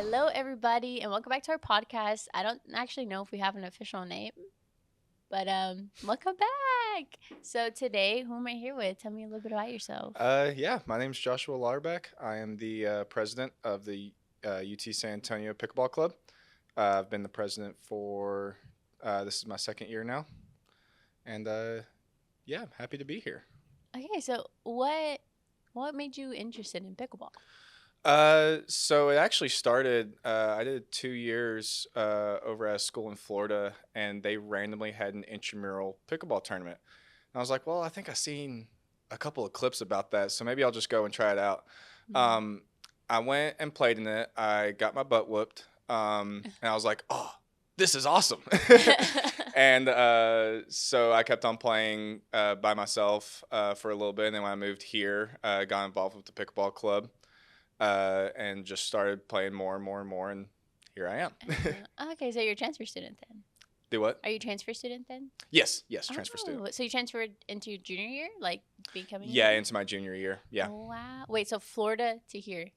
Hello, everybody, and welcome back to our podcast. I don't actually know if we have an official name, but welcome back. So today, who am I here with? Tell me a little bit about yourself. Yeah, my name's Joshua Lauerbeck. I am the president of the UTSanAntonio Pickleball Club. I've been the president for this is my second year now, and yeah, I'm happy to be here. Okay, so what made you interested in pickleball? So it actually started. I did 2 years over at a school in Florida, and they randomly had an intramural pickleball tournament. And I was like, well, I think I seen a couple of clips about that, so maybe I'll just go and try it out. Mhm. Um, I went and played in it. I got my butt whooped, and I was like, oh, this is awesome. And so I kept on playing by myself for a little bit, and then when I moved here, got involved with the pickleball club and just started playing more and more and more, and here I am. Okay, so you're a transfer student then. Do what? Are you a transfer student then? Yes, transfer student. Oh, so you transferred into your junior year, like becoming a Yeah, junior? into my junior year. Yeah, Oh wow! Wait, so Florida to here?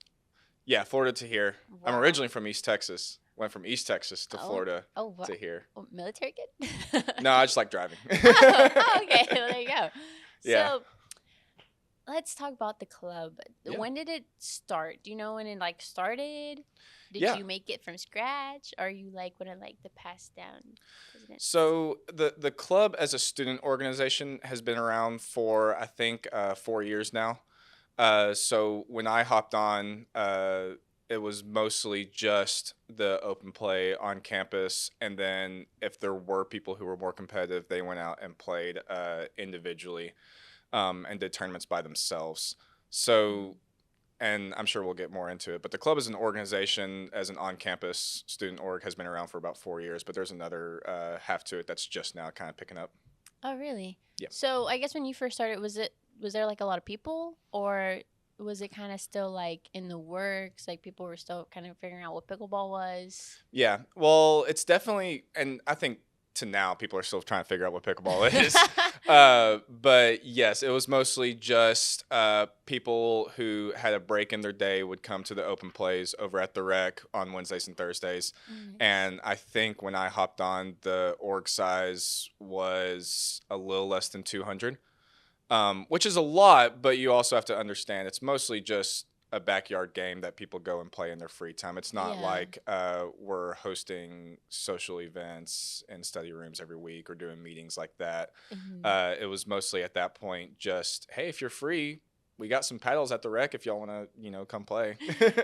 yeah, Florida to here. I'm Wow. originally from East Texas. Went from East Texas to Oh, Florida oh, wow. to here. Oh, military kid? No, I just like driving. Okay. Well, there you go. Yeah, So let's talk about the club. yeah, When did it start? Do you know when it like started? Did yeah. you make it from scratch? Or are you like one of like the passed down presidents? So the club as a student organization has been around for I think 4 years now. So when I hopped on, it was mostly just the open play on campus, and then if there were people who were more competitive, they went out and played individually and did tournaments by themselves. Mm. So, and I'm sure we'll get more into it, but the club as an organization, as an on-campus student org, has been around for about 4 years. But there's another half to it that's just now kind of picking up. Oh, really? Yeah. So I guess when you first started, was there like a lot of people, or was it kind of still like in the works? Like people were still kind of figuring out what pickleball was. Yeah. Well, it's definitely, and I think to now people are still trying to figure out what pickleball is. But yes, it was mostly just people who had a break in their day would come to the open plays over at the rec on Wednesdays and Thursdays. Nice. And I think when I hopped on, the org size was a little less than 200, which is a lot, but you also have to understand it's mostly just a backyard game that people go and play in their free time. It's not Yeah. like we're hosting social events in study rooms every week or doing meetings like that. Mhm. It was mostly at that point just, hey, if you're free, we got some paddles at the rec if y'all want to, come play.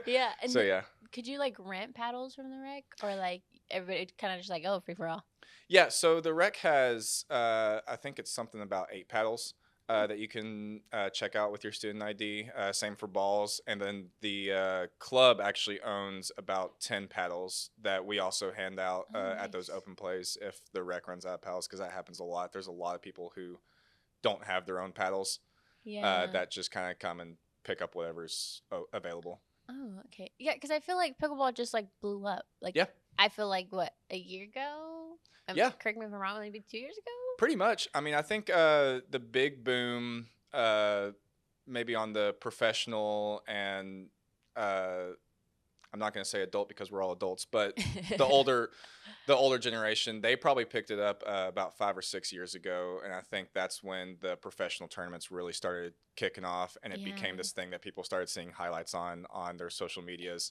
Yeah, So and yeah. could you like rent paddles from the rec, or like everybody kind of just like, oh, free for all? Yeah, so the rec has, I think it's something about 8 paddles Oh. that you can check out with your student ID. Same for balls. And then the club actually owns about 10 paddles that we also hand out Oh, at those nice. open plays if the rec runs out of paddles, because that happens a lot. There's a lot of people who don't have their own paddles Yeah. that just kind of come and pick up whatever's available. Oh, okay. Yeah, because I feel like pickleball just like blew up. Like Yeah, I feel like what, a year ago? yeah. Correct me if I'm wrong. Maybe 2 years ago. Pretty much. I mean, I think the big boom, maybe on the professional and uh, I'm not going to say adult because we're all adults, but the older, the older generation, they probably picked it up about 5 or 6 years ago, and I think that's when the professional tournaments really started kicking off, and it became Yeah. this thing that people started seeing highlights on their social medias.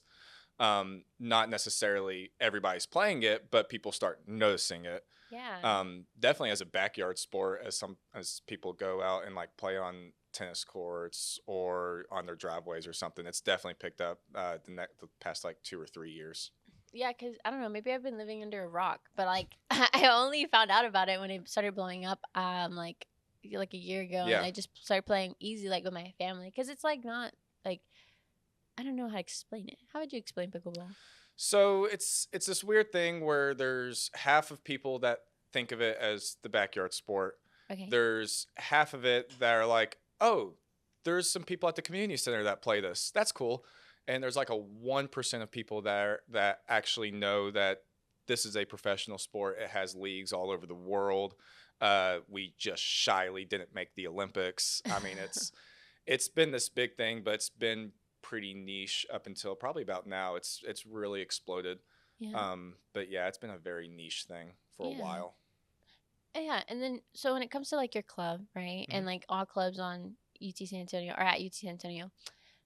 Not necessarily everybody's playing it, but people start noticing it. Yeah. Definitely as a backyard sport, as people go out and like play on tennis courts or on their driveways or something. It's definitely picked up the past like 2 or 3 years. Yeah, because I don't know. Maybe I've been living under a rock, but like I only found out about it when it started blowing up. Like a year ago, and Yeah. I just started playing easy like with my family because it's like not like I don't know how to explain it. How would you explain pickleball? So it's this weird thing where there's half of people that think of it as the backyard sport. Okay. There's half of it that are like, oh, there's some people at the community center that play this. That's cool. And there's like a 1% of people that actually know that this is a professional sport. It has leagues all over the world. We just shyly didn't make the Olympics. I mean, it's been this big thing, but it's been pretty niche up until probably about now. It's really exploded. Yeah. But yeah, it's been a very niche thing for a Yeah. while. Yeah. And then, so when it comes to like your club, right? Mhm. And like all clubs on UTSanAntonio or at UTSanAntonio,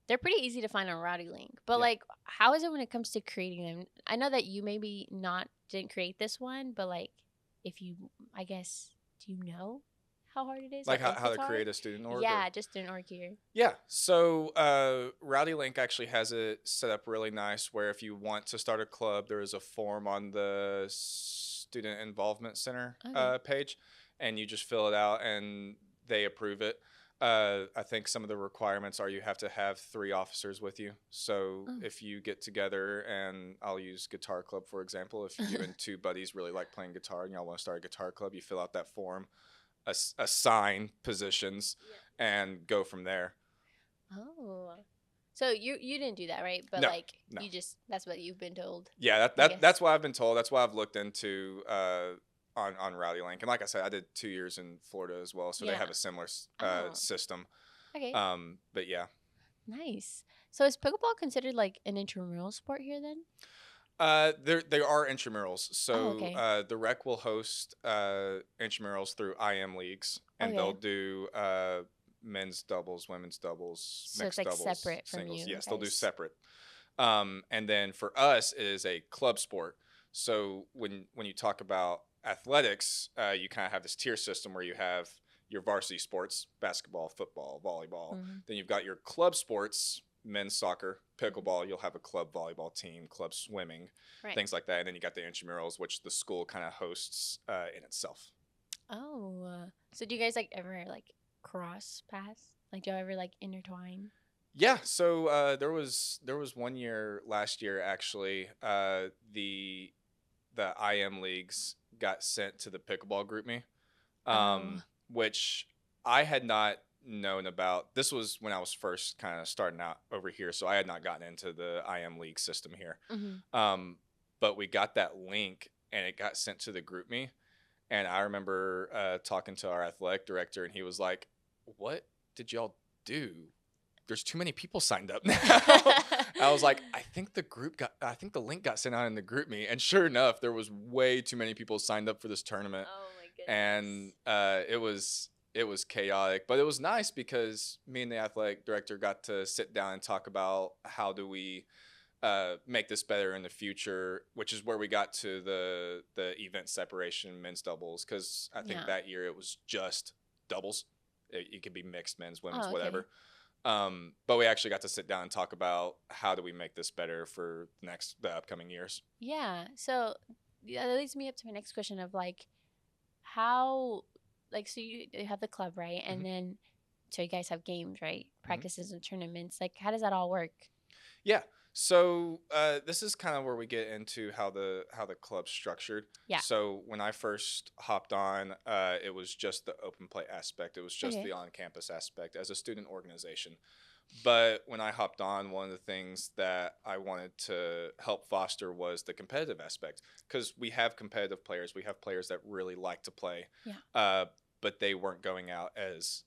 they're pretty easy to find on Rowdy Link. But Yeah. like, how is it when it comes to creating them? I know that you maybe not didn't create this one, but like, if you, I guess, do you know how hard it is, or Like if how it's to hard? create a student org, or Yeah, just didn't work here. yeah. So Rowdy Link actually has it set up really nice where if you want to start a club, there is a form on the Student Involvement Center Okay. page, and you just fill it out and they approve it. I think some of the requirements are you have to have 3 officers with you. So Oh. if you get together, and I'll use Guitar Club for example, if you and 2 buddies really like playing guitar and y'all want to start a guitar club, you fill out that form, assign positions, and go from there. Oh. So you didn't do that, right? But No, like no. you just that's what you've been told. Yeah, I guess. that's what I've been told. That's what I've looked into on Rowdy Link. And like I said, I did 2 years in Florida as well, so they Yeah. have a similar Oh. system. Okay. But yeah, Nice. So is pickleball considered like an intramural sport here then? there are intramurals. Oh, So okay. the rec will host intramurals through IM leagues, and they'll Okay. do men's doubles, women's doubles, So it's mixed like doubles, separate from singles. you Yes, they'll do guys. separate. And then for us, it is a club sport. So when you talk about athletics, you kind of have this tier system where you have your varsity sports: basketball, football, volleyball. Mm-hmm. Then you've got your club sports: men's soccer, pickleball. You'll have a club volleyball team, club swimming, Right. things like that. And then you got the intramurals, which the school kind of hosts in itself. Oh. So do you guys like ever like cross paths? Like do you ever like intertwine? Yeah, so there was one year last year actually. The IM leagues got sent to the pickleball group me, Oh. which I had not known about. This was when I was first kind of starting out over here, so I had not gotten into the IM league system here. Mm-hmm. But we got that link and it got sent to the group me, and I remember talking to our athletic director, and he was like, "What did y'all do? There's too many people signed up now." I was like, I think the link got sent out in the group me, and sure enough, there was way too many people signed up for this tournament, Oh my goodness. and it was chaotic, but it was nice because me and the athletic director got to sit down and talk about how do we make this better in the future, which is where we got to the event separation, men's doubles, because I think Yeah. that year it was just doubles. It could be mixed, men's, women's, Oh, okay. whatever. But we actually got to sit down and talk about how do we make this better for the upcoming years. Yeah. So yeah, that leads me up to my next question of like how like so you have the club, right? And Mhm. then so you guys have games, right? Practices and tournaments. Like how does that all work? Yeah. So this is kind of where we get into how the club's structured. Yeah. So when I first hopped on, it was just the open play aspect. It was just Okay. the on-campus aspect as a student organization. But when I hopped on, one of the things that I wanted to help foster was the competitive aspect, because we have competitive players. We have players that really like to play, Yeah. but they weren't going out as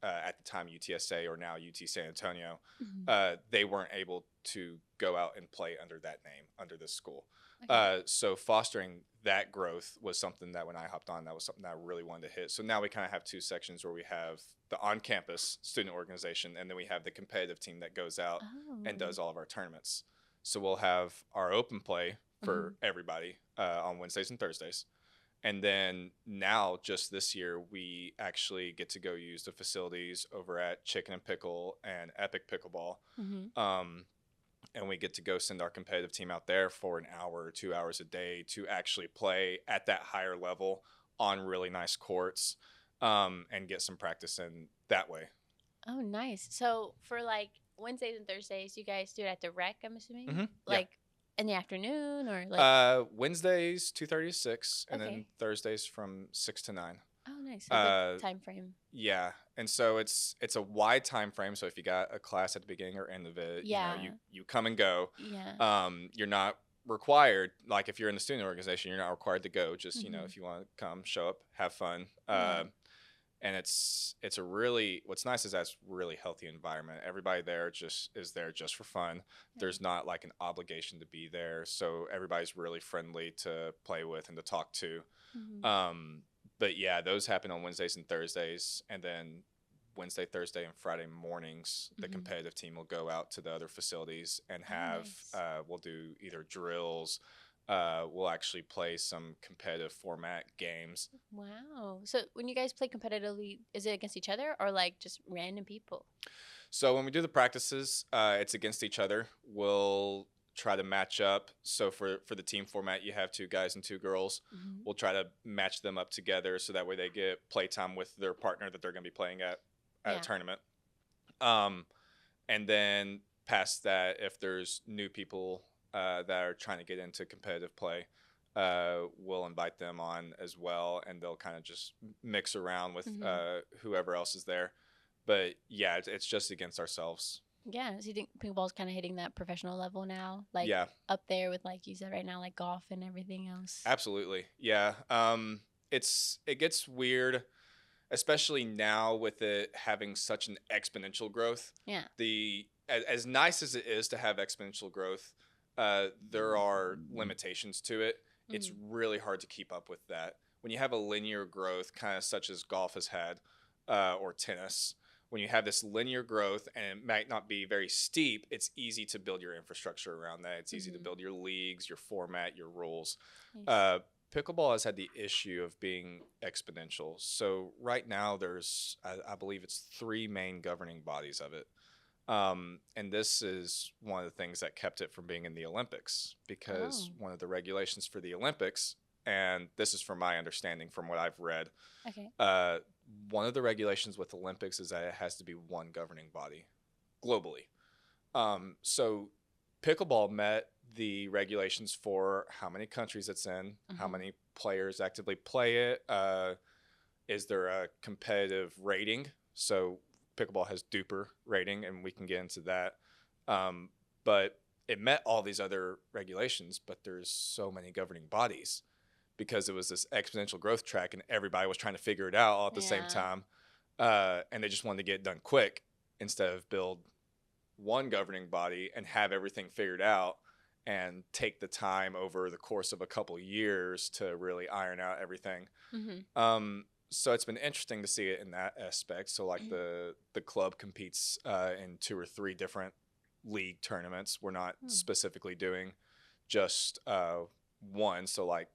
at the time UTSA, or now UTSanAntonio. Mhm. They weren't able to go out and play under that name, under this school. Okay. So fostering that growth was something that when I hopped on, that was something that I really wanted to hit. So now we kind of have 2 sections where we have the on-campus student organization, and then we have the competitive team that goes out and Oh. does all of our tournaments. So we'll have our open play for Mhm. everybody on Wednesdays and Thursdays. And then now, just this year, we actually get to go use the facilities over at Chicken and Pickle and Epic Pickleball. Mhm. And we get to go send our competitive team out there for an hour or 2 hours a day to actually play at that higher level on really nice courts, and get some practice in that way. Oh, nice. So for like Wednesdays and Thursdays, you guys do it at the rec, I'm assuming? Mm-hmm. Yeah. Like in the afternoon or like Wednesdays 2:30 to 6, and then okay. Thursdays from 6 to 9. Oh, nice. So good time frame. Yeah, and so it's a wide time frame. So if you got a class at the beginning or end of it, Yeah. you come and go. Yeah. You're not required. Like if you're in the student organization, you're not required to go. Just Mhm. if you want to come, show up, have fun. Yeah. and it's a really, what's nice is that's really healthy environment. Everybody there just is there just for fun. There's not like an obligation to be there, so everybody's really friendly to play with and to talk to. Mm-hmm. But yeah, those happen on Wednesdays and Thursdays, and then Wednesday, Thursday, and Friday mornings, the Mm-hmm. competitive team will go out to the other facilities and Oh, have nice. we'll do either drills. We'll actually play some competitive format games. Wow. So when you guys play competitively, is it against each other or like just random people? So when we do the practices, it's against each other. We'll try to match up. So for the team format, you have two guys and two girls. Mm-hmm. We'll try to match them up together so that way they get play time with their partner that they're going to be playing at a Yeah. tournament. Um, and then past that, if there's new people that are trying to get into competitive play, we'll invite them on as well, and they'll kind of just mix around with Mm-hmm. whoever else is there. But yeah, it's just against ourselves. Yeah. So you think pickleball's kind of hitting that professional level now, like Yeah, up there with like you said right now, like golf and everything else? absolutely. Yeah, it gets weird, especially now with it having such an exponential growth. Yeah. As nice as it is to have exponential growth, there are limitations to it. It's Mm-hmm. really hard to keep up with that. When you have a linear growth, kind of such as golf has had, or tennis, when you have this linear growth and it might not be very steep, it's easy to build your infrastructure around that. It's easy to Mm-hmm. build your leagues, your format, your rules. Nice. Uh, Pickleball has had the issue of being exponential. So right now, there's I believe it's three main governing bodies of it. And this is one of the things that kept it from being in the Olympics because Oh, one of the regulations for the Olympics, and this is from my understanding from what I've read, okay. uh, one of the regulations with Olympics is that it has to be one governing body globally. So pickleball met the regulations for how many countries it's in, how Mm-hmm. many players actively play it. Is there a competitive rating? So pickleball has duper rating, and we can get into that. But it met all these other regulations, but there's so many governing bodies because it was this exponential growth track, and everybody was trying to figure it out all at the same Yeah. time, and they just wanted to get it done quick instead of build one governing body and have everything figured out and take the time over the course of a couple years to really iron out everything. Mm-hmm. So it's been interesting to see it in that aspect. So like the club competes in two or three different league tournaments. We're not Hmm. specifically doing just one. So like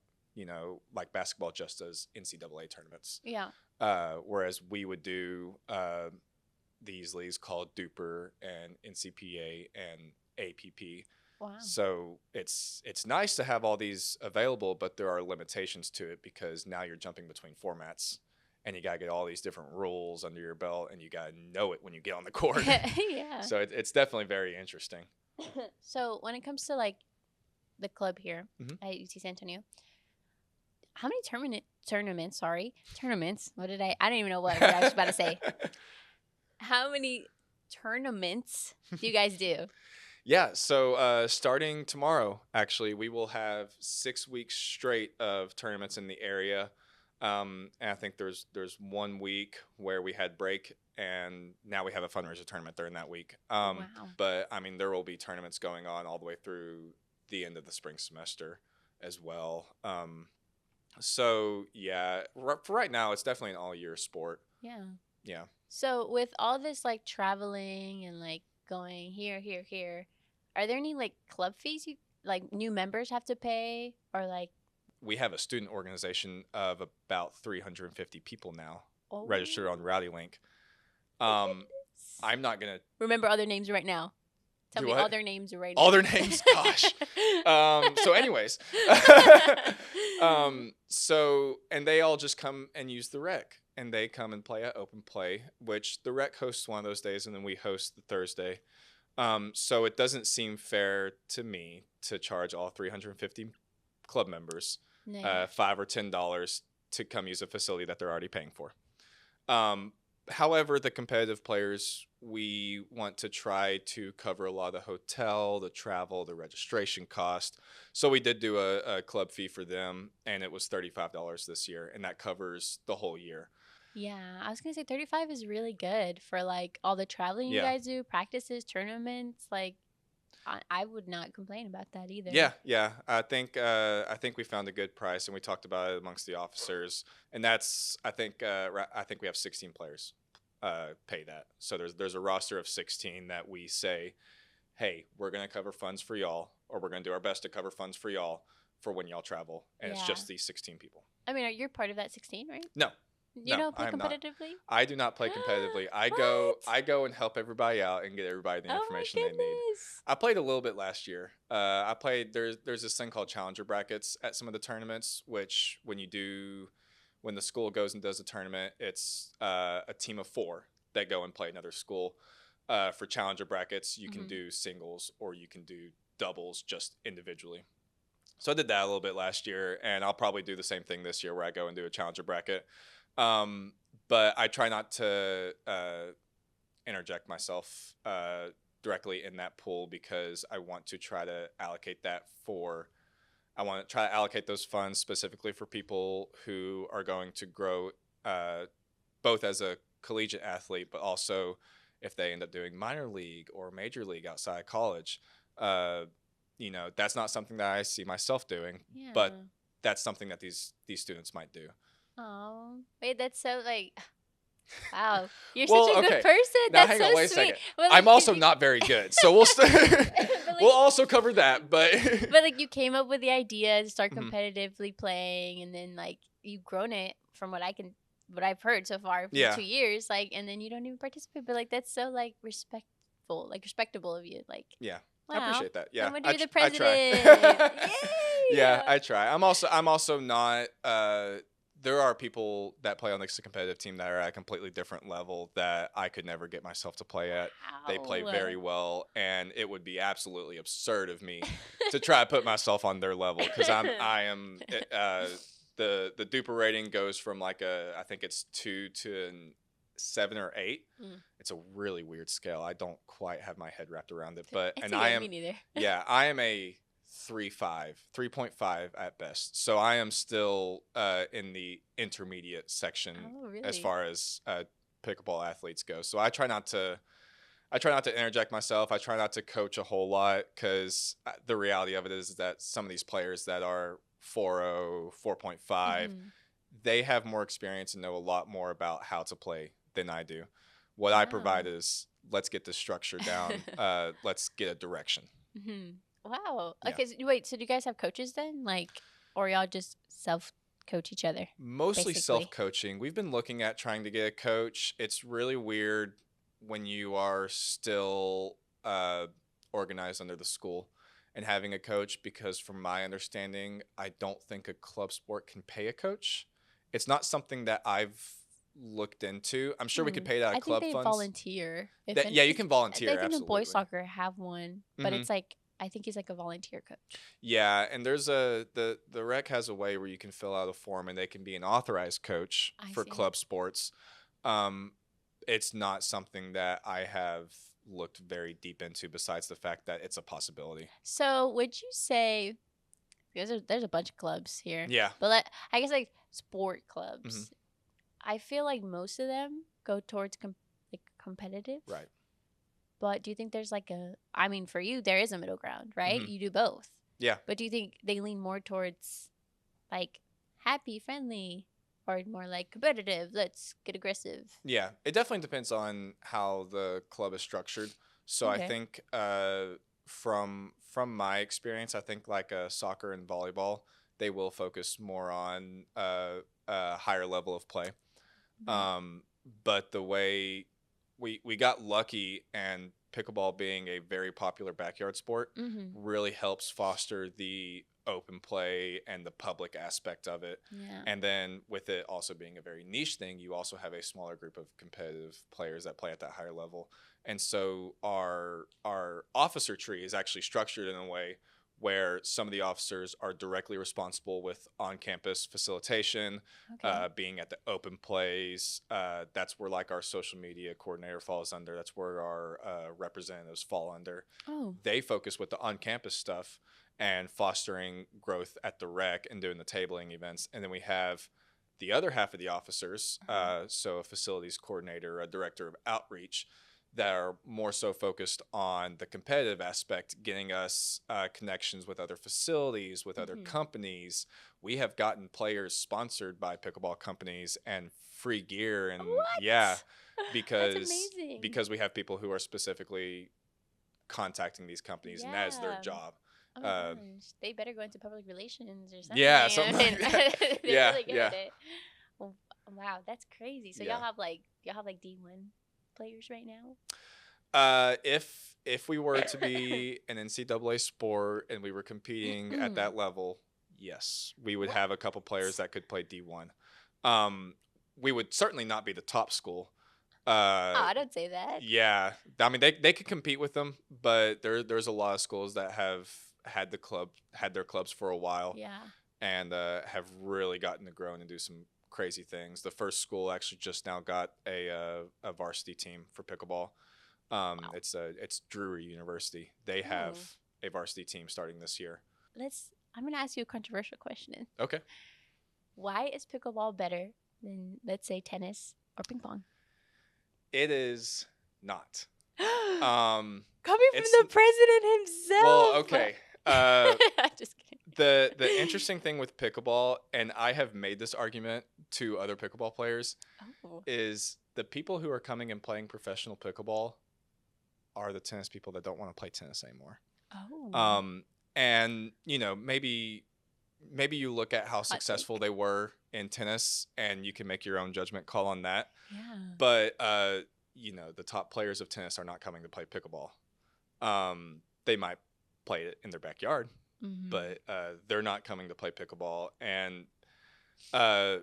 basketball just does NCAA tournaments. Yeah. Whereas we would do these leagues called Duper and NCPA and APP. Wow. So it's nice to have all these available, but there are limitations to it because now you're jumping between formats, and you gotta get all these different rules under your belt, and you gotta know it when you get on the court. Yeah. So it's definitely very interesting. So when it comes to like the club here Mhm. at UTSanAntonio, how many tournaments? Sorry, tournaments. What did I? I don't even know what I was about to say. How many tournaments do you guys do? Yeah, so starting tomorrow, actually, we will have 6 weeks straight of tournaments in the area. And I think there's 1 week where we had break, and now we have a fundraiser tournament during that week. Wow. But I mean, there will be tournaments going on all the way through the end of the spring semester as well. So yeah, for right now, it's definitely an all year sport. Yeah. Yeah. So with all this like traveling and like going here, here, here, are there any like club fees you like new members have to pay or like We have a student organization of about 350 people now oh registered on RowdyLink. my Um, goodness. I'm not gonna Remember all their names right now. Tell do me all what? their names right All now. their names, gosh. So, anyways, so and they all just come and use the rec, and they come and play at open play, which the rec hosts one of those days, and then we host the Thursday. So it doesn't seem fair to me to charge all 350 club members No, yeah. $5 or $10 to come use a facility that they're already paying for. However, the competitive players, we want to try to cover a lot of the hotel, the travel, the registration cost. So we did do a club fee for them, and it was $35 this year, and that covers the whole year. Yeah, I was gonna say 35 is really good for like all the traveling you Yeah. guys do, practices, tournaments. Like, I would not complain about that either. Yeah, yeah. I think we found a good price, and we talked about it amongst the officers, and that's I think we have 16 players pay that. So there's a roster of 16 that we say, hey, we're gonna cover funds for y'all, or we're gonna do our best to cover funds for y'all for when y'all travel, and it's Yeah. just these 16 people. I mean, you're part of that 16, right? No, You no, don't play I am not. competitively? I do not play competitively. What? I go and help everybody out and get everybody the Oh my information they need. goodness. I played a little bit last year. I played there's this thing called challenger brackets at some of the tournaments, which when the school goes and does a tournament, it's a team of 4 that go and play another school. For challenger brackets, you can Mhm. do singles or you can do doubles just individually. So I did that a little bit last year, and I'll probably do the same thing this year where I go and do a challenger bracket. Um, but I try not to interject myself directly in that pool because I want to try to allocate that for. I want to try to allocate those funds specifically for people who are going to grow uh, both as a collegiate athlete, but also if they end up doing minor league or major league outside of college. Uh, that's not something that I see myself doing, but Yeah. that's something that these students might do. Oh, wait, that's so like, wow, you're such Well, a good okay. person. Now That's hang so on, wait a sweet. second. But I'm like, cause also you, not very good, so we'll but we'll like, also cover that. But but like, you came up with the idea to start Mhm. competitively playing, and then like you've grown it from what I've heard so far from Yeah, 2 years. Like, and then you don't even participate. But like, that's so like respectful, like respectable of you. Like, yeah, I wow, appreciate that. Yeah, someone to be the I try. president. Yeah, Yay! I try. I'm also not. There are people that play on this competitive team that are at a completely different level that I could never get myself to play at. They play very Wow. well, and it would be absolutely absurd of me to try to put myself on their level because I am the duper rating goes from like I think it's 2 to 7 or 8. Mm. It's a really weird scale. I don't quite have my head wrapped around it, but It's and I okay, am me neither. yeah, I am a 3.5 at best. So I am still in the intermediate section Oh, as really? far as pickleball athletes go. So I try not to interject myself. I try not to coach a whole lot because the reality of it is that some of these players that are 4.0, 4.5, Hmm. they have more experience and know a lot more about how to play than I do. What I provide Wow. is let's get the structure down. Let's get a direction. Hmm. Wow. Yeah. Okay, so, wait, so do you guys have coaches then? Like, or y'all just self coach each other, Mostly self basically? coaching. We've been looking at trying to get a coach. It's really weird when you are still organized under the school and having a coach because, from my understanding, I don't think a club sport can pay a coach. It's not something that I've looked into. I'm sure we could Hmm. pay it out of I think club they funds. volunteer. If That any, yeah, you cause can I volunteer think the boys absolutely. soccer have one, but Hmm. it's like I think he's like a volunteer coach. Yeah, and there's the rec has a way where you can fill out a form and they can be an authorized coach I for see. club sports. Um, it's not something that I have looked very deep into besides the fact that it's a possibility. So would you say because there's a bunch of clubs here, Yeah. but I guess like sport Hmm. clubs, I feel like most of them go towards like competitive. Right. But do you think there's like I mean, for you, there is a middle ground, right? Hmm. You do both. Yeah. But do you think they lean more towards like happy, friendly, or more like competitive? Let's get aggressive. Yeah. It definitely depends on how the club is structured. So I Okay. think from my experience, I think like soccer and volleyball, they will focus more on a higher level of play. Mm-hmm. Um, but the way we got lucky, and pickleball being a very popular backyard sport Mm-hmm. really helps foster the open play and the public aspect of it. Yeah. And then with it also being a very niche thing, you also have a smaller group of competitive players that play at that higher level. And so our officer tree is actually structured in a way where some of the officers are directly responsible with on-campus facilitation, Okay. being at the open plays. That's where like our social media coordinator falls under. That's where our representatives fall under. Oh. They focus with the on-campus stuff and fostering growth at the rec and doing the tabling events. And then we have the other half of the officers, Uh-huh. so a facilities coordinator, a director of outreach, that are more so focused on the competitive aspect, getting us connections with other facilities, with other Mhm. companies. We have gotten players sponsored by pickleball companies and free gear, and yeah, What? That's because amazing. because we have people who are specifically contacting these companies, and that is their Yeah. job. Oh my Uh, gosh. They better go into public relations or something. yeah, I something mean, like that. they're Yeah, really good yeah, at it. Oh, wow, that's crazy. So yeah. y'all have like D1 players right now? If we were to be an NCAA sport and we were competing at that level, yes, we would What? have a couple players that could play D1. Um, we would certainly not be the top school. Oh, Uh, I don't say that. yeah, I mean they could compete with them, but there's a lot of schools that have had their clubs for a while Yeah. and have really gotten to grow and do some crazy things. The first school actually just now got a varsity team for pickleball. Wow. It's Drury University. They have Oh, a varsity team starting this year. I'm gonna ask you a controversial question. Okay. Why is pickleball better than, let's say, tennis or ping pong? It is not. Coming Um, from it's the president well, himself. okay. Uh, I'm just kidding. the interesting thing with pickleball, and I have made this argument to other pickleball players, Oh. is the people who are coming and playing professional pickleball are the tennis people that don't want to play tennis anymore. Oh. Um, and maybe you look at how Hot successful take. they were in tennis and you can make your own judgment call on that. Yeah. But the top players of tennis are not coming to play pickleball. They might play it in their backyard, Mm-hmm. but they're not coming to play pickleball. And uh,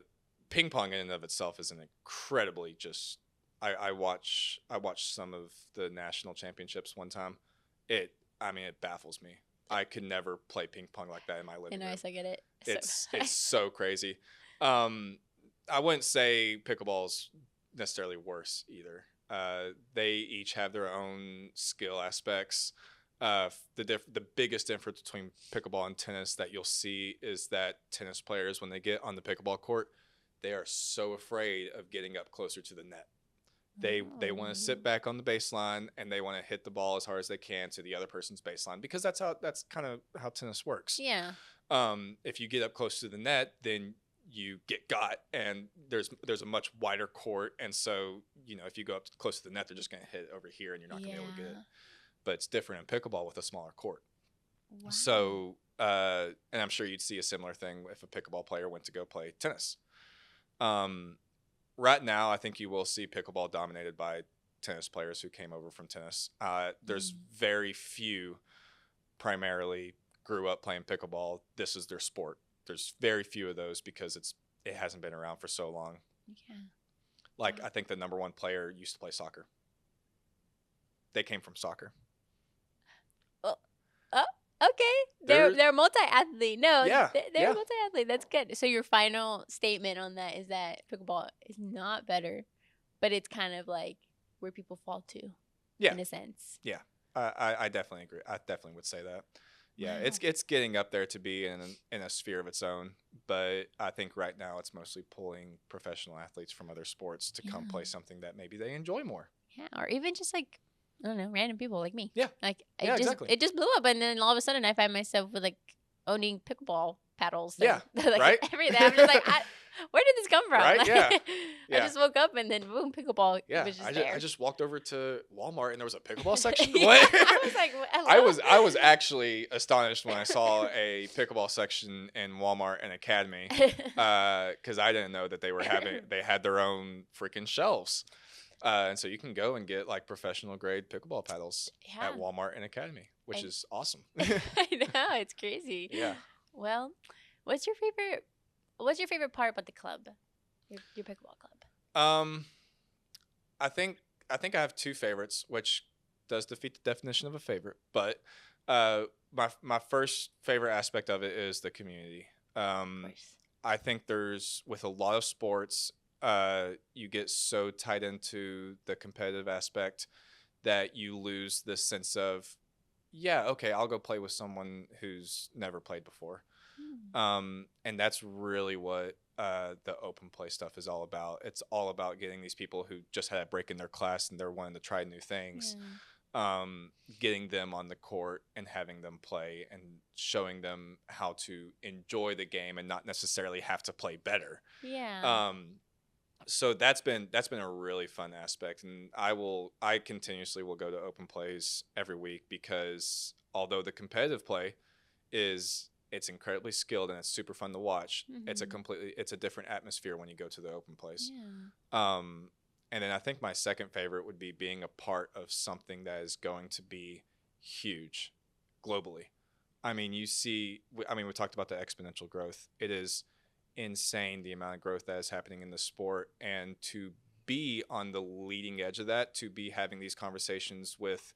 ping pong in and of itself is an incredibly just. I watched some of the national championships one time. It baffles me. I could never play ping pong like that in my I living know, room. I get it. So It's so crazy. Um, I wouldn't say pickleball's necessarily worse either. They each have their own skill aspects. The biggest difference between pickleball and tennis that you'll see is that tennis players, when they get on the pickleball court, they are so afraid of getting up closer to the net. They want to sit Oh. back on the baseline and they want to hit the ball as hard as they can to the other person's baseline because that's kind of how tennis works. Yeah. If you get up close to the net, then you get got, and there's a much wider court, and so if you go up close to the net, they're just going to hit it over here, and you're not going to be able to get it. Yeah. But it's different in pickleball with a smaller court. Wow. So, and I'm sure you'd see a similar thing if a pickleball player went to go play tennis. Um, right now, I think you will see pickleball dominated by tennis players who came over from tennis. There's Mm. very few primarily grew up playing pickleball. This is their sport. There's very few of those because it hasn't been around for so long. Yeah. Like Wow. I think the number one player used to play soccer. They came from soccer. Oh, oh, okay. They're They're multi-athlete. No, yeah, they're yeah. multi-athlete. That's good. So your final statement on that is that pickleball is not better, but it's kind of like where people fall to, Yeah, in a sense. yeah. I definitely agree. I definitely would say that. Yeah, it's Wow. it's getting up there to be in a sphere of its own, but I think right now it's mostly pulling professional athletes from other sports to come play Yeah. something that maybe they enjoy more. Yeah. Or even just like, I don't know, random people like me. Yeah, Like yeah, exactly. it just blew up, and then all of a sudden I find myself with like owning pickleball paddles Yeah, and like right. everything. I'm just like, where did this come from? Right? Yeah, Like, I yeah. just woke up and then boom, pickleball Yeah, was I just just I there. just walked over to Walmart and there was a pickleball section. Yeah, What? I was like, I hello. was I was actually astonished when I saw a pickleball section in Walmart and Academy, because I didn't know that they had their own freaking shelves, and so you can go and get like professional grade pickleball paddles at Yeah, Walmart and Academy, which I, is awesome. I know it's crazy. Yeah. Well, what's your favorite? What's your favorite part about the club? Your pickleball club. Um, I think I have two favorites, which does defeat the definition of a favorite. But my first favorite aspect of it is the community. Of Um, course. I think there's with a lot of sports, you get so tied into the competitive aspect that you lose this sense of, yeah, okay, I'll go play with someone who's never played before. Hmm. And that's really what the open play stuff is all about. It's all about getting these people who just had a break in their class and they're wanting to try new things, getting them on the court and having them play and showing them how to enjoy the game and not necessarily have to play better. Yeah. So that's been a really fun aspect, and I continuously will go to open plays every week, because although the competitive play it's incredibly skilled and it's super fun to watch, it's a different atmosphere when you go to the open plays. Yeah. And then I think my second favorite would be being a part of something that is going to be huge globally. I mean, we talked about the exponential growth. It is insane the amount of growth that is happening in the sport, and to be on the leading edge of that, to be having these conversations with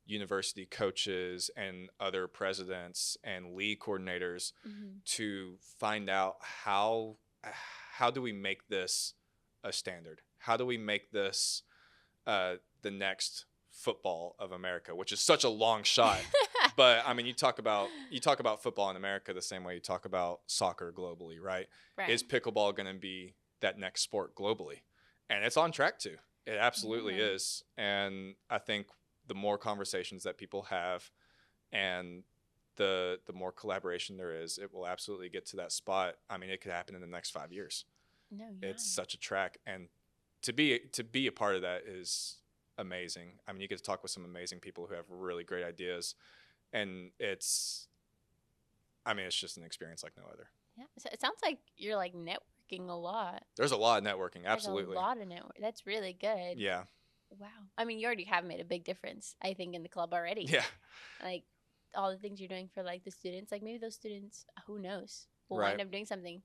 university coaches and other presidents and league coordinators to find out how do we make this a standard? How do we make this the next football of America, which is such a long shot. But I mean, you talk about football in America the same way you talk about soccer globally, right? Right. Is pickleball going to be that next sport globally? And it's on track to. It absolutely is. And I think the more conversations that people have and the more collaboration there is, it will absolutely get to that spot. I mean, it could happen in the next 5 years. No, yeah. It's such a track, and to be a part of that is amazing. I mean, you get to talk with some amazing people who have really great ideas, and it's just an experience like no other. Yeah. So it sounds like you're like networking a lot. There's a lot of networking, absolutely. There's a lot of network. That's really good. Yeah. Wow. I mean, you already have made a big difference, I think, in the club already. Yeah. Like all the things you're doing for like the students, like maybe those students, who knows, will Right. end up doing something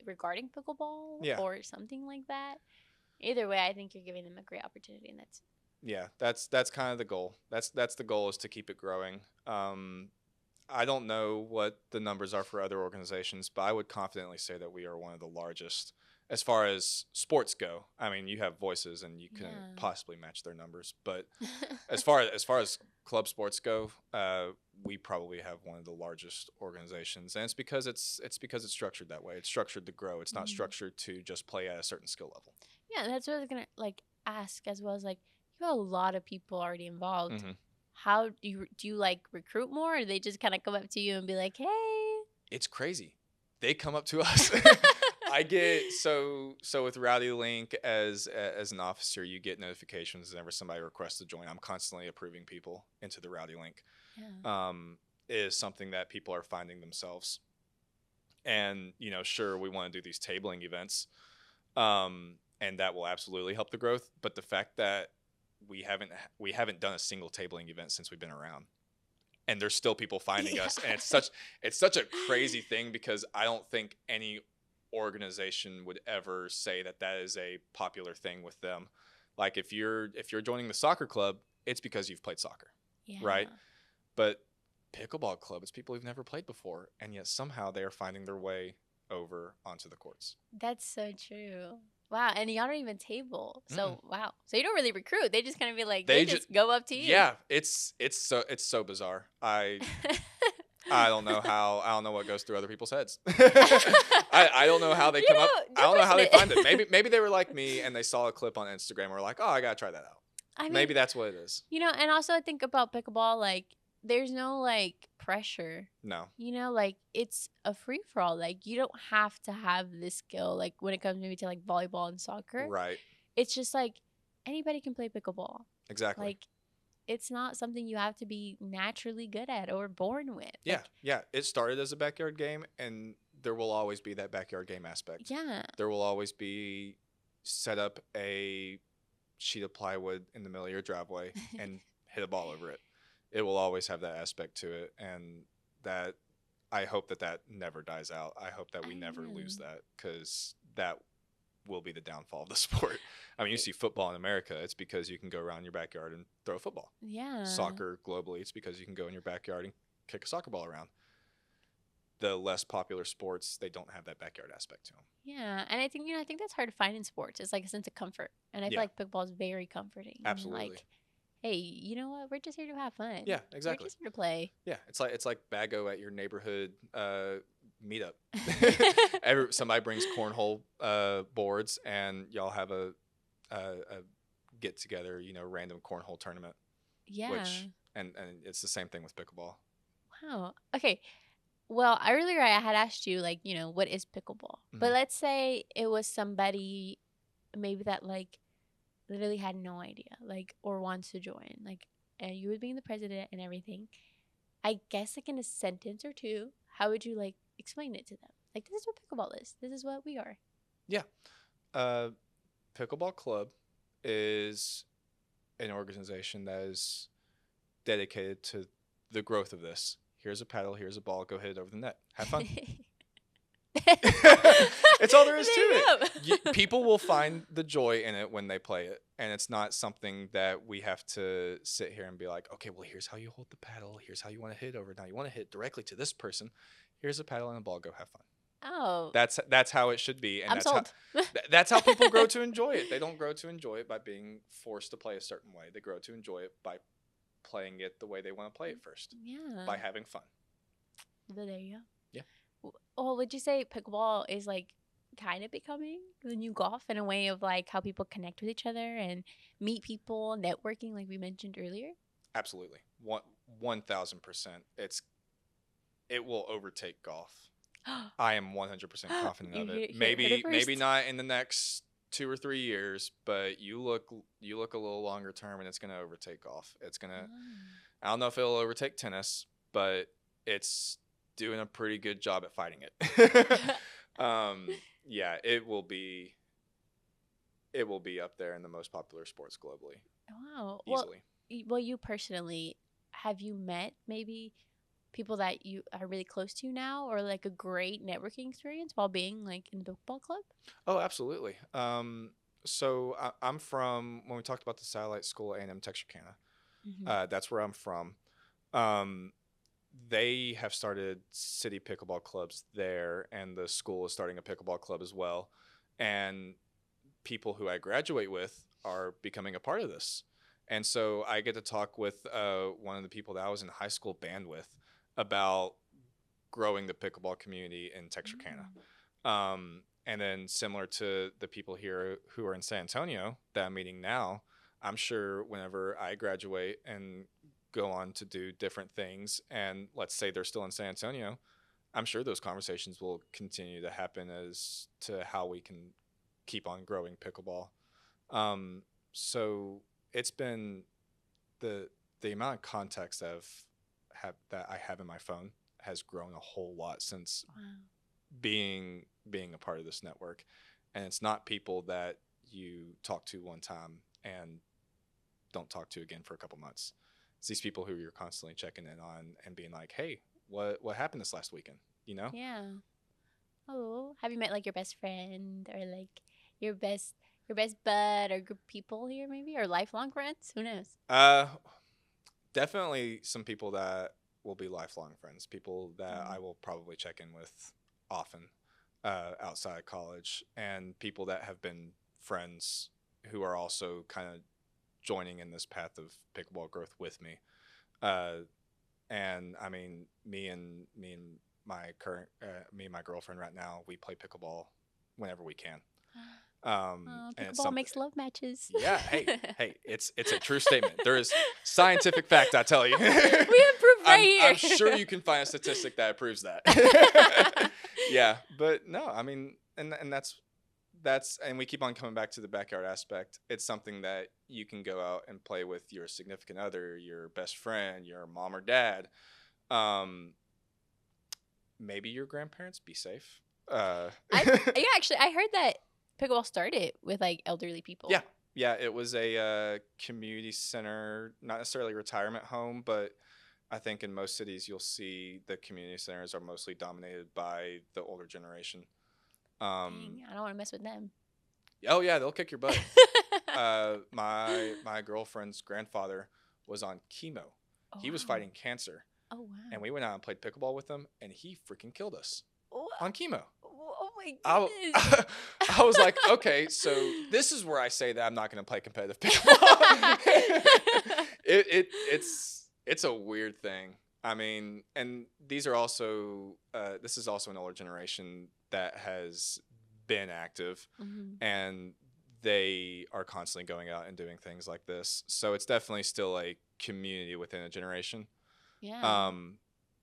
regarding pickleball Yeah. or something like that. Either way, I think you're giving them a great opportunity, and that's kind of the goal. That's the goal, is to keep it growing. I don't know what the numbers are for other organizations, but I would confidently say that we are one of the largest as far as sports go. I mean, you have Voices, and you couldn't possibly match their numbers, but as far as club sports go, we probably have one of the largest organizations, and it's because it's structured that way. It's structured to grow. It's not structured to just play at a certain skill level. Yeah, that's what I was gonna like ask as well as like you have a lot of people already involved. How do you like recruit more, or do they just kind of come up to you and be like, "Hey"? It's crazy. They come up to us. I get so with Rowdy Link as an officer, you get notifications whenever somebody requests to join. I'm constantly approving people into the Rowdy Link. Yeah. It is something that people are finding themselves, and sure, we want to do these tabling events, and that will absolutely help the growth. But the fact that we haven't done a single tabling event since we've been around, and there's still people finding us, and it's such a crazy thing, because I don't think any organization would ever say that is a popular thing with them. Like if you're joining the soccer club, it's because you've played soccer, right? But pickleball club, it's people who've never played before, and yet somehow they are finding their way over onto the courts. That's so true. Wow, and y'all don't even table. So wow, so you don't really recruit. They just kind of be like, they just go up to you. Yeah, it's so bizarre. I don't know what goes through other people's heads. I don't know how they come up. I don't know how they find it. Maybe they were like me and they saw a clip on Instagram and were like, oh, I gotta try that out. I mean, maybe that's what it is. And also I think about pickleball, like there's no like pressure. No. Like it's a free for all. Like you don't have to have this skill. Like when it comes maybe to like volleyball and soccer. Right. It's just like anybody can play pickleball. Exactly. Like it's not something you have to be naturally good at or born with. Yeah. Yeah. It started as a backyard game, and there will always be that backyard game aspect. Yeah. There will always be set up a sheet of plywood in the middle of your driveway and hit a ball over it. It will always have that aspect to it, and that I hope that never dies out. I hope that we never lose that, because that will be the downfall of the sport. I mean, you see football in America, it's because you can go around your backyard and throw a football. Yeah. Soccer globally, it's because you can go in your backyard and kick a soccer ball around. The less popular sports, they don't have that backyard aspect to them. Yeah, and I think that's hard to find in sports. It's like a sense of comfort, and I feel like pickleball is very comforting. Absolutely. Like, hey, you know what? We're just here to have fun. Yeah, exactly. We're just here to play. Yeah, it's like Bago at your neighborhood meetup. Somebody brings cornhole boards, and y'all have a get together, random cornhole tournament. Yeah. Which and it's the same thing with pickleball. Wow. Okay. Well, earlier I had asked you, like, what is pickleball? But let's say it was somebody maybe that, like, literally had no idea, like, or wants to join, like, and you would be the president and everything. I guess, like, in a sentence or two, how would you, like, explain it to them? Like, this is what pickleball is. This is what we are. Yeah. Pickleball Club is an organization that is dedicated to the growth of this. Here's a paddle, here's a ball, go hit it over the net. Have fun. It's all there is to it. People will find the joy in it when they play it. And it's not something that we have to sit here and be like, okay, well, here's how you hold the paddle. Here's how you want to hit over. Now you want to hit directly to this person. Here's a paddle and a ball. Go have fun. Oh. That's how it should be. And I'm sold. That's how people grow to enjoy it. They don't grow to enjoy it by being forced to play a certain way. They grow to enjoy it by playing it the way they want to play it first. Yeah. By having fun. There you go. Yeah. Well, would you say pickleball is, like, kind of becoming the new golf in a way of, like, how people connect with each other and meet people, networking, like we mentioned earlier? Absolutely. 1,000%. It will overtake golf. I am 100% confident of it. Maybe not in the next 2 or 3 years, but you look a little longer term, and it's going to overtake golf. It's going to. I don't know if it'll overtake tennis, but it's doing a pretty good job at fighting it. Yeah, it will be up there in the most popular sports globally. Wow. Easily. Well, you personally, have you met maybe people that you are really close to now, or, like, a great networking experience while being, like, in the pickleball club? Oh, absolutely. So I'm from, when we talked about the satellite school, A&M Texarkana. Mm-hmm. That's where I'm from. They have started city pickleball clubs there, and the school is starting a pickleball club as well. And people who I graduate with are becoming a part of this. And so I get to talk with one of the people that I was in high school band with about growing the pickleball community in Texarkana. And then similar to the people here who are in San Antonio that I'm meeting now, I'm sure whenever I graduate and go on to do different things, and let's say they're still in San Antonio, I'm sure those conversations will continue to happen as to how we can keep on growing pickleball. So it's been the amount of contacts that I have in my phone has grown a whole lot since being a part of this network. And it's not people that you talk to one time and don't talk to again for a couple months. It's these people who you're constantly checking in on and being like, hey, what happened this last weekend? Yeah. Oh, have you met, like, your best friend, or, like, your best bud, or group of people here maybe, or lifelong friends? Who knows? Definitely some people that will be lifelong friends, people that I will probably check in with often outside of college, and people that have been friends who are also kind of joining in this path of pickleball growth with me. And I mean, me and my girlfriend right now, we play pickleball whenever we can. Pickleball makes love matches. Yeah, hey, it's a true statement. There is scientific fact, I tell you. We have proof right here. I'm sure you can find a statistic that proves that. Yeah, but no, I mean, and that's and we keep on coming back to the backyard aspect. It's something that you can go out and play with your significant other, your best friend, your mom or dad, maybe your grandparents. Be safe. I heard that pickleball started with, like, elderly people. Yeah, it was a community center, not necessarily a retirement home, but I think in most cities you'll see the community centers are mostly dominated by the older generation. Dang, I don't want to mess with them. Oh yeah, they'll kick your butt. My girlfriend's grandfather was on chemo. Oh, he was fighting cancer. Oh wow! And we went out and played pickleball with him, and he freaking killed us on chemo. Oh my goodness! I was like, okay, so this is where I say that I'm not going to play competitive pickleball. It's a weird thing. I mean, and these are also this is also an older generation that has been active, Hmm. and they are constantly going out and doing things like this. So it's definitely still a community within a generation. Yeah. Um,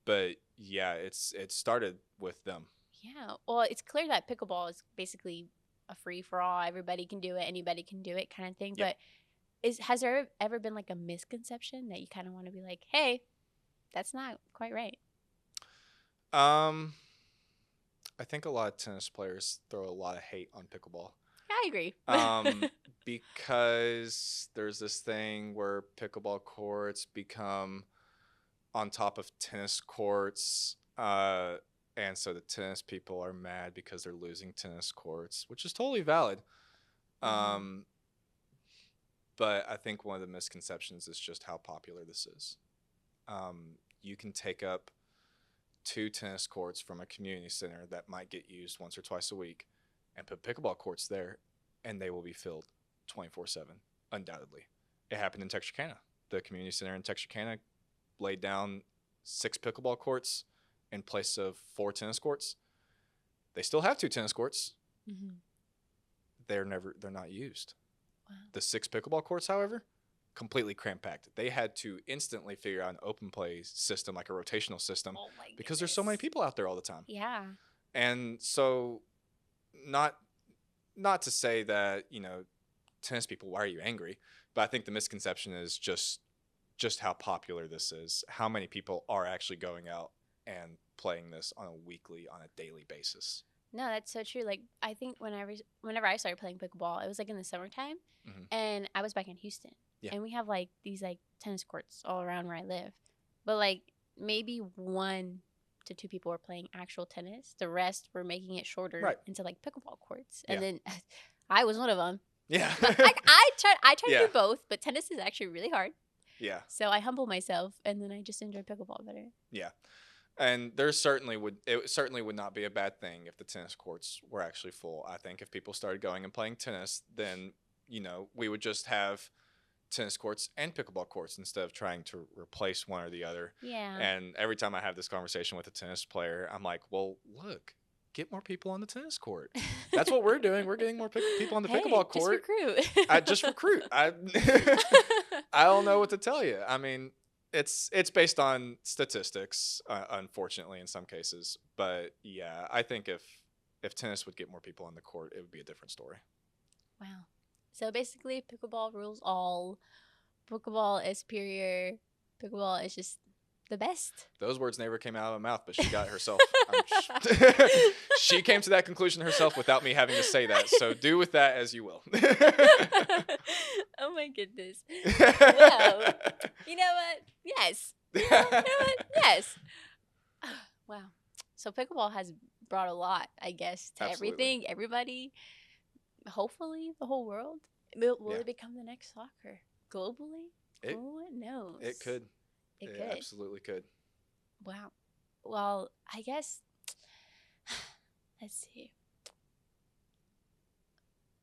but yeah, it started with them. Yeah. Well, it's clear that pickleball is basically a free for all. Everybody can do it. Anybody can do it, kind of thing. Yep. But has there ever been like a misconception that you kind of want to be like, hey, that's not quite right? Um, I think a lot of tennis players throw a lot of hate on pickleball. Yeah, I agree. Um, because there's this thing where pickleball courts become on top of tennis courts. And so the tennis people are mad because they're losing tennis courts, which is totally valid. Hmm. Um, but I think one of the misconceptions is just how popular this is. You can take up 2 tennis courts from a community center that might get used once or twice a week and put pickleball courts there, and they will be filled 24/7, undoubtedly. It happened in Texarkana. The community center in Texarkana laid down 6 pickleball courts in place of 4 tennis courts. They still have 2 tennis courts. Hmm. They're not used. Wow. The 6 pickleball courts, however, completely cramped packed. They had to instantly figure out an open play system, like a rotational system, Oh my because there's so many goodness. people out there all the time. Yeah. And so, not not to say that tennis people, why are you angry? But I think the misconception is just how popular this is, how many people are actually going out and playing this on a weekly, on a daily basis. No, that's so true. Like I think whenever I started playing pickleball, it was like in the summertime, Hmm. and I was back in Houston, Yeah. and we have like these like tennis courts all around where I live, but like maybe 1 to 2 people were playing actual tennis. The rest were making it shorter Right. into like pickleball courts, Yeah. and then I was one of them. Yeah. But I try to Yeah. do both, but tennis is actually really hard. Yeah. So I humble myself, and then I just enjoy pickleball better. Yeah. And it certainly would not be a bad thing if the tennis courts were actually full. I think if people started going and playing tennis, then we would just have tennis courts and pickleball courts instead of trying to replace one or the other. Yeah. And every time I have this conversation with a tennis player, I'm like, well, look, get more people on the tennis court. That's what we're doing. We're getting more people on the Hey, pickleball just court. recruit. I just recruit. I don't know what to tell you. I mean, it's based on statistics, unfortunately, in some cases. But yeah, I think if tennis would get more people on the court, it would be a different story. Wow. So basically, pickleball rules all. Pickleball is superior. Pickleball is just the best. Those words never came out of my mouth, but she got it herself. She came to that conclusion herself without me having to say that. So do with that as you will. Oh my goodness. Well, you know what? Yes. You know what? Yes. Wow. So pickleball has brought a lot, I guess, to Absolutely. everything, everybody. Hopefully, the whole world. Will Yeah. it become the next soccer globally? Who knows? It could. It It could. absolutely could. Wow. Well, I guess. Let's see.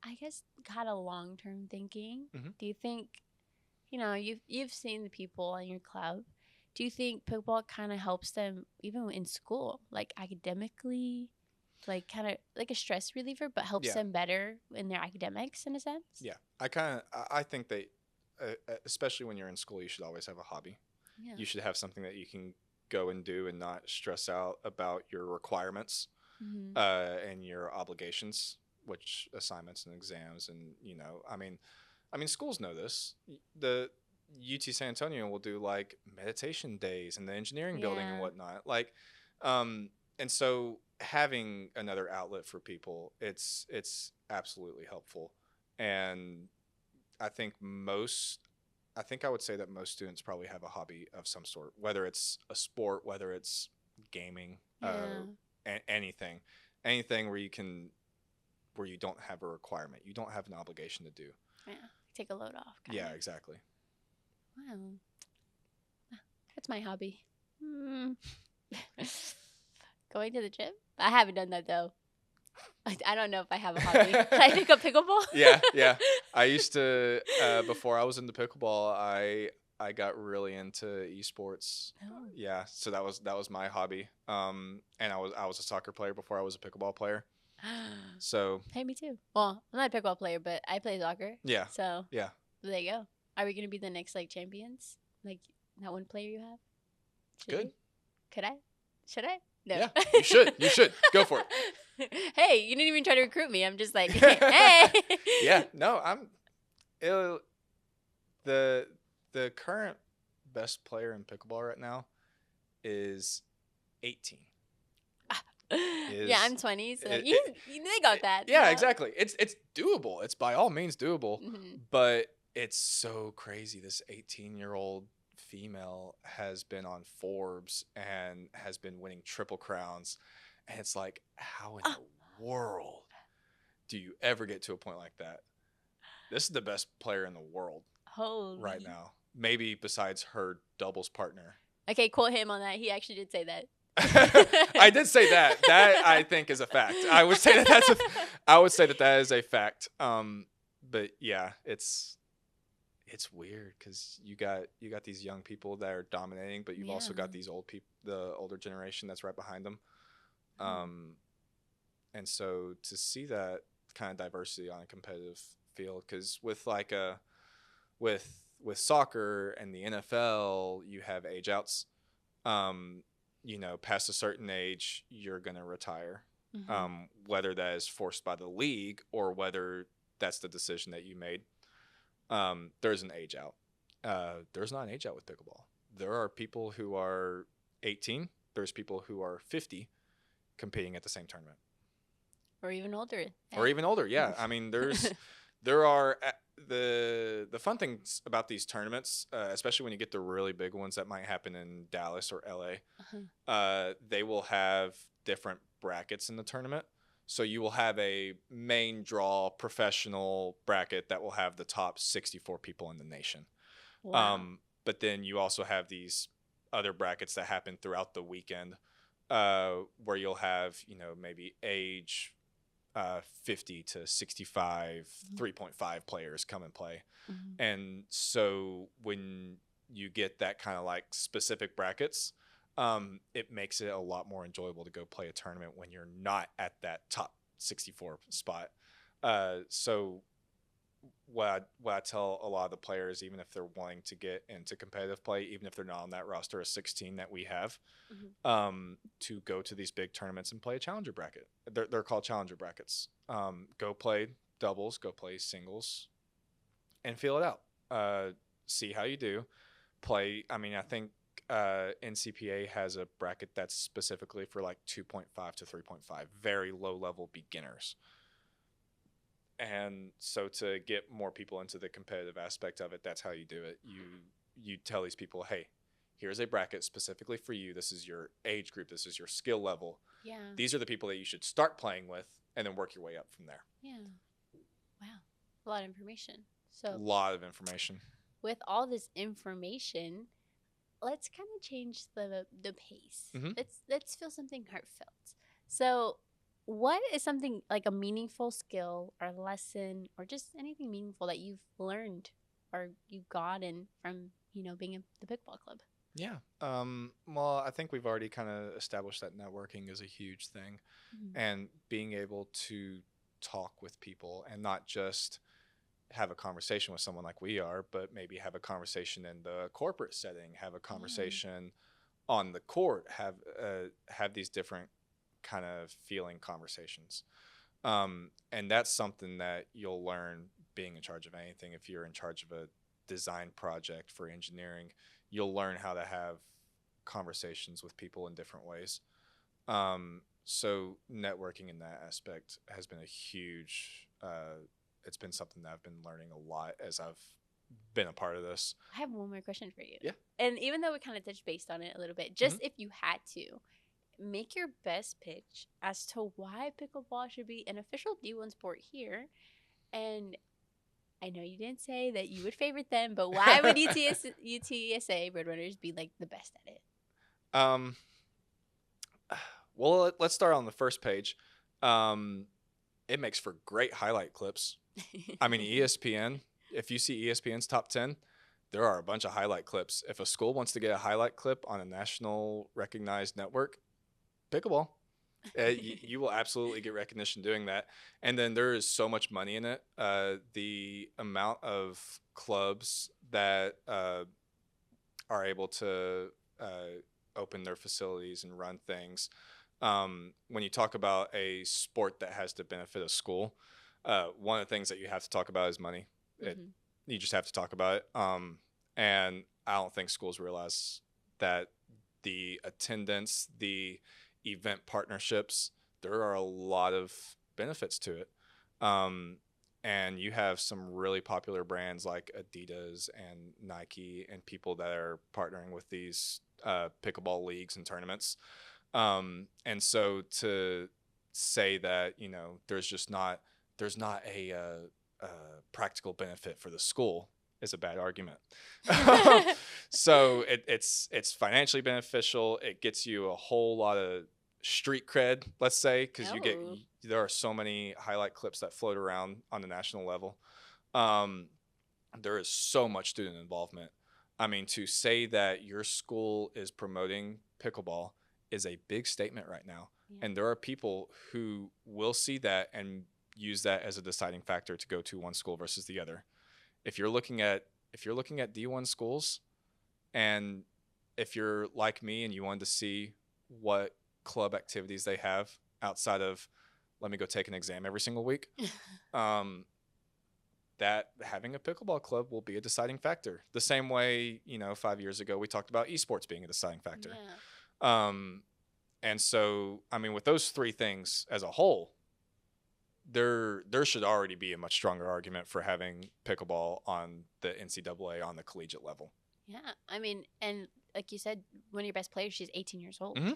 I guess kind of long term thinking. Mhm. Do you think, you've seen the people in your club? Do you think pickleball kind of helps them even in school, like academically, like kind of like a stress reliever, but helps Yeah. them better in their academics in a sense? Yeah. I think they, especially when you're in school, you should always have a hobby. Yeah. You should have something that you can go and do and not stress out about your requirements Mm-hmm. and your obligations, which assignments and exams. And I mean, schools know this. The UTSanAntonio will do like meditation days in the engineering building and Yeah. whatnot. Like, and so having another outlet for people, it's absolutely helpful. And I think I would say that most students probably have a hobby of some sort, whether it's a sport, whether it's gaming, Yeah. anything, where you don't have a requirement, you don't have an obligation to do. Yeah. Take a load off. Yeah, Kinda. exactly. Wow. That's my hobby. Going to the gym? I haven't done that though. I don't know if I have a hobby. Can I pick up pickleball? Yeah. I used to before I was into pickleball, I got really into esports. Oh. Yeah, so that was my hobby. And I was a soccer player before I was a pickleball player. So Hey, me too. Well, I'm not a pickleball player, but I play soccer. yeah, So yeah, there you go. Are we gonna be the next like champions? Like that one player you have? Should good. we? Could I? Should I? No. Yeah, you should. You should go for it. Hey, you didn't even try to recruit me. I'm just like, hey. Yeah, no, it, the the current best player in pickleball right now is 18. Yeah, I'm 20, so it- they got that. Yeah, you know? exactly. It's doable. It's by all means doable, Mhm. but it's so crazy. This 18-year-old female has been on Forbes and has been winning triple crowns, and it's like, how in the world do you ever get to a point like that? This is the best player in the world Holy. right now, maybe besides her doubles partner. Okay, quote him on that. He actually did say that. I did say that. That I think is a fact. I would say that is a fact. But yeah, it's weird because you got these young people that are dominating, but you've also got these old people, the older generation that's right behind them. And so to see that kind of diversity on a competitive field, because with like with soccer and the NFL, you have age outs. You know, past a certain age, you're going to retire. Whether that is forced by the league or whether that's the decision that you made. There's an age out. There's not an age out with pickleball. There are people who are 18. There's people who are 50 competing at the same tournament. Or even older. Or even older, yeah. I mean, there are the fun things about these tournaments, especially when you get the really big ones that might happen in Dallas or LA. They will have different brackets in the tournament. So you will have a main draw professional bracket that will have the top 64 people in the nation. Wow. But then you also have these other brackets that happen throughout the weekend, where you'll have, you know, maybe age 50 to 65, 3.5 players come and play. And so when you get that kind of like specific brackets, it makes it a lot more enjoyable to go play a tournament when you're not at that top 64 spot. So what I tell a lot of the players, even if they're wanting to get into competitive play, even if they're not on that roster of 16 that we have, to go to these big tournaments and play a challenger bracket. They're called challenger brackets. Go play doubles, go play singles, and feel it out. See how you do. Play. I mean, I think NCPA has a bracket that's specifically for like 2.5 to 3.5, very low level beginners. And so to get more people into the competitive aspect of it, that's how you do it. You tell these people, hey, here's a bracket specifically for you. This is your age group. This is your skill level. Yeah. These are the people that you should start playing with, and then work your way up from there. Yeah. Wow. A lot of information. So A lot of information. with all this information, let's kind of change the pace. Let's feel something heartfelt. So what is something like a meaningful skill or lesson or just anything meaningful that you've learned or you've gotten from, you know, being in the pickleball club? Yeah. Well, I think we've already kind of established that networking is a huge thing, and being able to talk with people and not just have a conversation with someone like we are, but maybe have a conversation in the corporate setting, have a conversation on the court, have these different kind of feeling conversations. And that's something that you'll learn being in charge of anything. If you're in charge of a design project for engineering, you'll learn how to have conversations with people in different ways. So networking in that aspect has been a huge, it's been something that I've been learning a lot as I've been a part of this. I have one more question for you. Yeah. And even though we kind of touched based on it a little bit, just if you had to, make your best pitch as to why pickleball should be an official D1 sport here. And I know you didn't say that you would favorite them, but why would UTSA Roadrunners be like the best at it? Well, let's start on the first page. It makes for great highlight clips. I mean, ESPN, if you see ESPN's top 10, there are a bunch of highlight clips. If a school wants to get a highlight clip on a national recognized network, pickleball. You will absolutely get recognition doing that. And then there is so much money in it. The amount of clubs that are able to open their facilities and run things. When you talk about a sport that has to benefit a school, one of the things that you have to talk about is money. You just have to talk about it. And I don't think schools realize that the attendance, the event partnerships, there are a lot of benefits to it. And you have some really popular brands like Adidas and Nike and people that are partnering with these pickleball leagues and tournaments. And so to say that, there's not a practical benefit for the school is a bad argument. So it's financially beneficial. It gets you a whole lot of street cred, let's say, because there are so many highlight clips that float around on the national level. There is so much student involvement. I mean, to say that your school is promoting pickleball is a big statement right now. Yeah. And there are people who will see that and use that as a deciding factor to go to one school versus the other. If you're looking at D1 schools, and if you're like me and you wanted to see what club activities they have outside of let me go take an exam every single week, that having a pickleball club will be a deciding factor. The same way, 5 years ago we talked about esports being a deciding factor. Yeah. And so, I mean, with those three things as a whole, there should already be a much stronger argument for having pickleball on the NCAA on the collegiate level. Yeah, I mean, and like you said, one of your best players, she's 18 years old. Mm-hmm.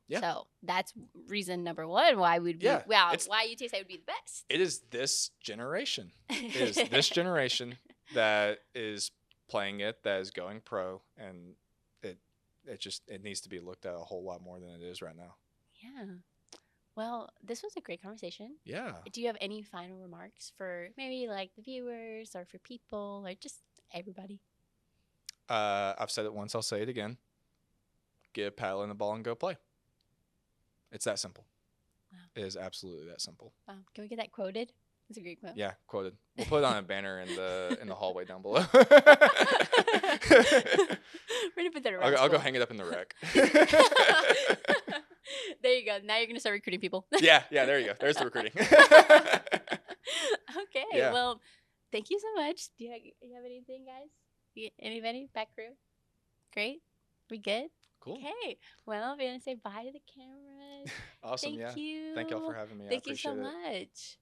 Yeah. So that's reason number one why we'd be why UTSA would be the best. It is this generation. It is this generation that is playing it, that is going pro, and it needs to be looked at a whole lot more than it is right now. Yeah. Well, this was a great conversation. Yeah. Do you have any final remarks for maybe like the viewers or for people or just everybody? I've said it once, I'll say it again. Get a paddle and a ball and go play. It's that simple. Wow. It is absolutely that simple. Wow. Can we get that quoted? That's a great quote. Yeah, quoted. We'll put it on a banner in the hallway down below. We're gonna put that around. I'll go hang it up in the rec. There you go. Now you're gonna start recruiting people. Yeah, there you go. There's the recruiting. Okay. Yeah. Well, thank you so much. Do you have anything, guys? Anybody? Back crew? Great. We good? Cool. Okay. Well, we're gonna say bye to the cameras. Awesome. Thank you. Thank y'all for having me. Thank you so much.